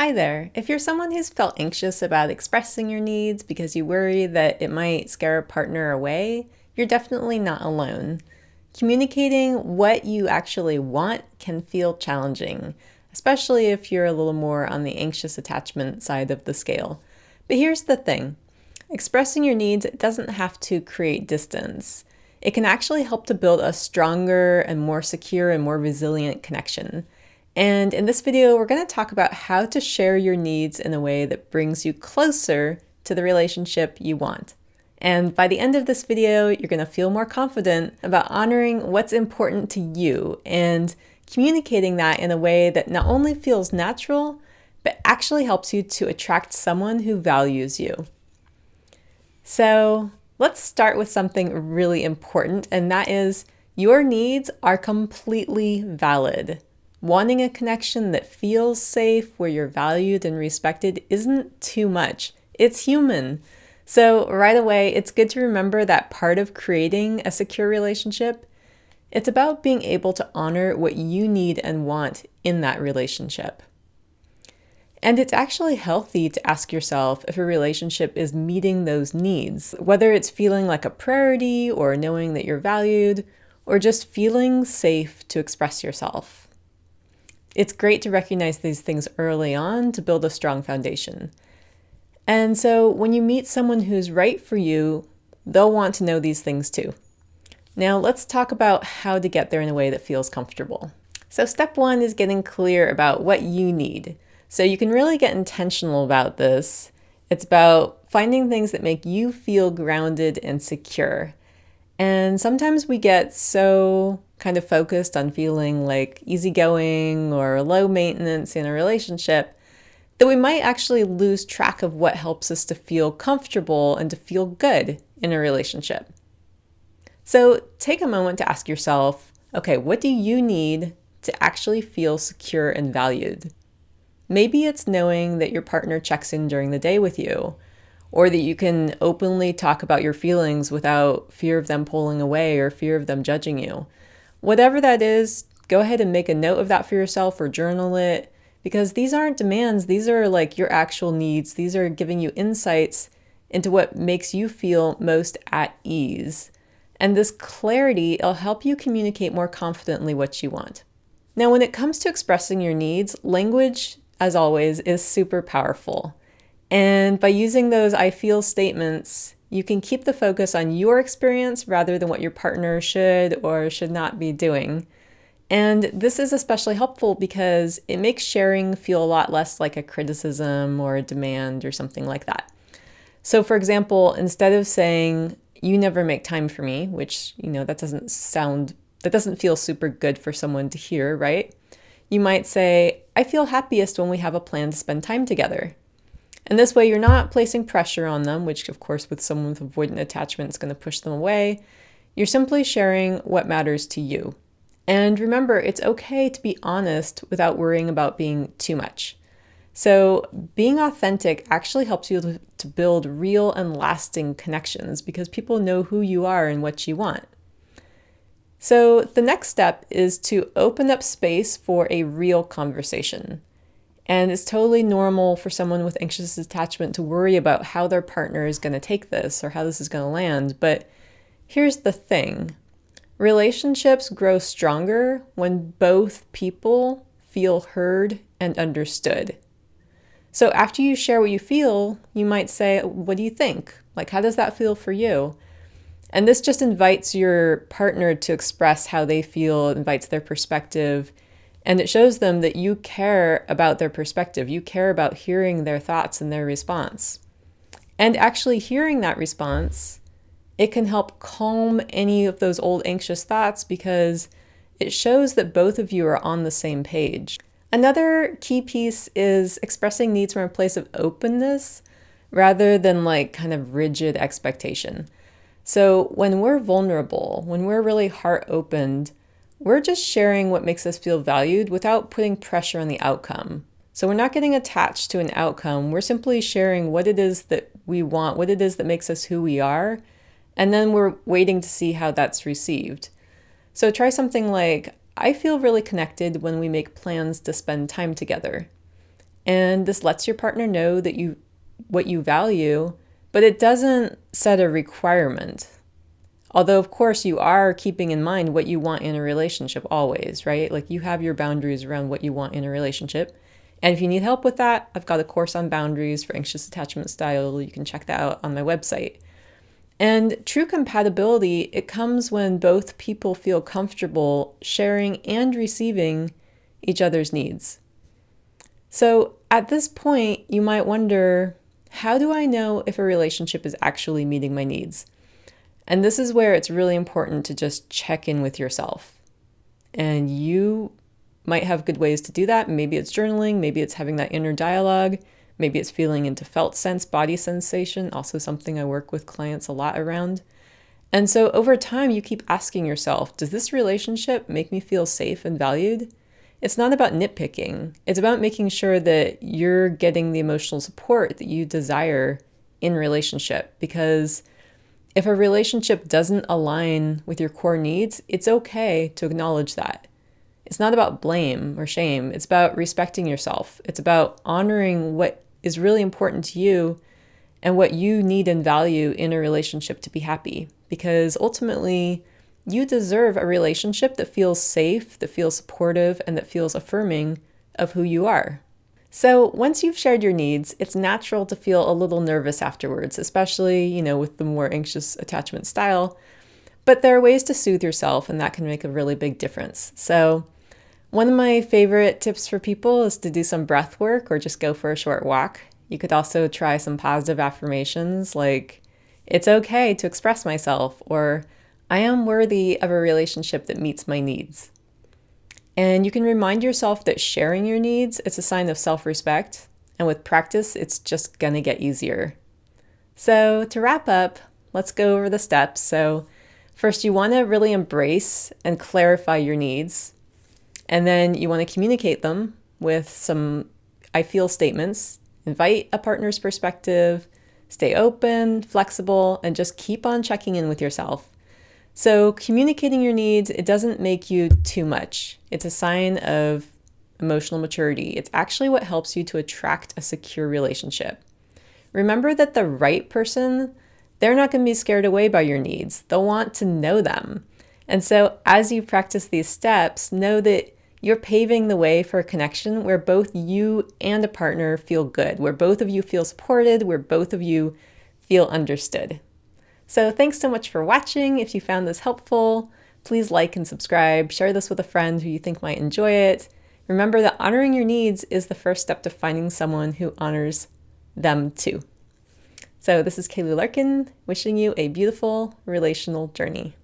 Hi there. If you're someone who's felt anxious about expressing your needs because you worry that it might scare a partner away, you're definitely not alone. Communicating what you actually want can feel challenging, especially if you're a little more on the anxious attachment side of the scale. But here's the thing. Expressing your needs doesn't have to create distance. It can actually help to build a stronger and more secure and more resilient connection. And in this video, we're going to talk about how to share your needs in a way that brings you closer to the relationship you want. And by the end of this video, you're going to feel more confident about honoring what's important to you and communicating that in a way that not only feels natural, but actually helps you to attract someone who values you. So let's start with something really important, and that is your needs are completely valid. Wanting a connection that feels safe, where you're valued and respected, isn't too much. It's human. So right away, it's good to remember that part of creating a secure relationship, it's about being able to honor what you need and want in that relationship. And it's actually healthy to ask yourself if a relationship is meeting those needs, whether it's feeling like a priority or knowing that you're valued, or just feeling safe to express yourself. It's great to recognize these things early on to build a strong foundation. And so when you meet someone who's right for you, they'll want to know these things too. Now let's talk about how to get there in a way that feels comfortable. So step one is getting clear about what you need. So you can really get intentional about this. It's about finding things that make you feel grounded and secure. And sometimes we get so kind of focused on feeling like easygoing or low maintenance in a relationship that we might actually lose track of what helps us to feel comfortable and to feel good in a relationship. So take a moment to ask yourself, okay, what do you need to actually feel secure and valued? Maybe it's knowing that your partner checks in during the day with you, or that you can openly talk about your feelings without fear of them pulling away or fear of them judging you. Whatever that is, go ahead and make a note of that for yourself or journal it, because these aren't demands. These are like your actual needs. These are giving you insights into what makes you feel most at ease. And this clarity, it'll help you communicate more confidently what you want. Now, when it comes to expressing your needs, language, as always, is super powerful. And by using those I feel statements, you can keep the focus on your experience rather than what your partner should or should not be doing. And this is especially helpful because it makes sharing feel a lot less like a criticism or a demand or something like that. So for example, instead of saying, "You never make time for me," which, that doesn't feel super good for someone to hear, right? You might say, "I feel happiest when we have a plan to spend time together." And this way you're not placing pressure on them, which of course with someone with avoidant attachment is going to push them away. You're simply sharing what matters to you. And remember, it's okay to be honest without worrying about being too much. So being authentic actually helps you to build real and lasting connections because people know who you are and what you want. So the next step is to open up space for a real conversation. And it's totally normal for someone with anxious attachment to worry about how their partner is going to take this or how this is going to land. But here's the thing. Relationships grow stronger when both people feel heard and understood. So after you share what you feel, you might say, "What do you think? Like, how does that feel for you?" And this just invites your partner to express how they feel, invites their perspective. And it shows them that you care about their perspective. You care about hearing their thoughts and their response. And actually hearing that response, it can help calm any of those old anxious thoughts because it shows that both of you are on the same page. Another key piece is expressing needs from a place of openness rather than like kind of rigid expectation. So when we're vulnerable, when we're really heart opened, we're just sharing what makes us feel valued without putting pressure on the outcome. So we're not getting attached to an outcome. We're simply sharing what it is that we want, what it is that makes us who we are, and then we're waiting to see how that's received. So try something like, "I feel really connected when we make plans to spend time together." And this lets your partner know that what you value, but it doesn't set a requirement. Although, of course, you are keeping in mind what you want in a relationship always, right? Like you have your boundaries around what you want in a relationship. And if you need help with that, I've got a course on boundaries for anxious attachment style. You can check that out on my website. And true compatibility, it comes when both people feel comfortable sharing and receiving each other's needs. So at this point, you might wonder, how do I know if a relationship is actually meeting my needs? And this is where it's really important to just check in with yourself. And you might have good ways to do that. Maybe it's journaling, maybe it's having that inner dialogue, maybe it's feeling into felt sense, body sensation, also something I work with clients a lot around. And so over time, you keep asking yourself, does this relationship make me feel safe and valued? It's not about nitpicking. It's about making sure that you're getting the emotional support that you desire in relationship. Because if a relationship doesn't align with your core needs, it's okay to acknowledge that. It's not about blame or shame. It's about respecting yourself. It's about honoring what is really important to you and what you need and value in a relationship to be happy. Because ultimately, you deserve a relationship that feels safe, that feels supportive, and that feels affirming of who you are. So once you've shared your needs, it's natural to feel a little nervous afterwards, especially, with the more anxious attachment style. But there are ways to soothe yourself, and that can make a really big difference. So one of my favorite tips for people is to do some breath work or just go for a short walk. You could also try some positive affirmations like, it's okay to express myself, or I am worthy of a relationship that meets my needs. And you can remind yourself that sharing your needs, it's a sign of self-respect. And with practice, it's just gonna get easier. So to wrap up, let's go over the steps. So first, you wanna really embrace and clarify your needs. And then you wanna communicate them with some I feel statements. Invite a partner's perspective, stay open, flexible, and just keep on checking in with yourself. So communicating your needs, it doesn't make you too much. It's a sign of emotional maturity. It's actually what helps you to attract a secure relationship. Remember that the right person, they're not going to be scared away by your needs. They'll want to know them. And so as you practice these steps, know that you're paving the way for a connection where both you and a partner feel good, where both of you feel supported, where both of you feel understood. So thanks so much for watching. If you found this helpful, please like and subscribe. Share this with a friend who you think might enjoy it. Remember that honoring your needs is the first step to finding someone who honors them too. So this is Kayli Larkin, wishing you a beautiful relational journey.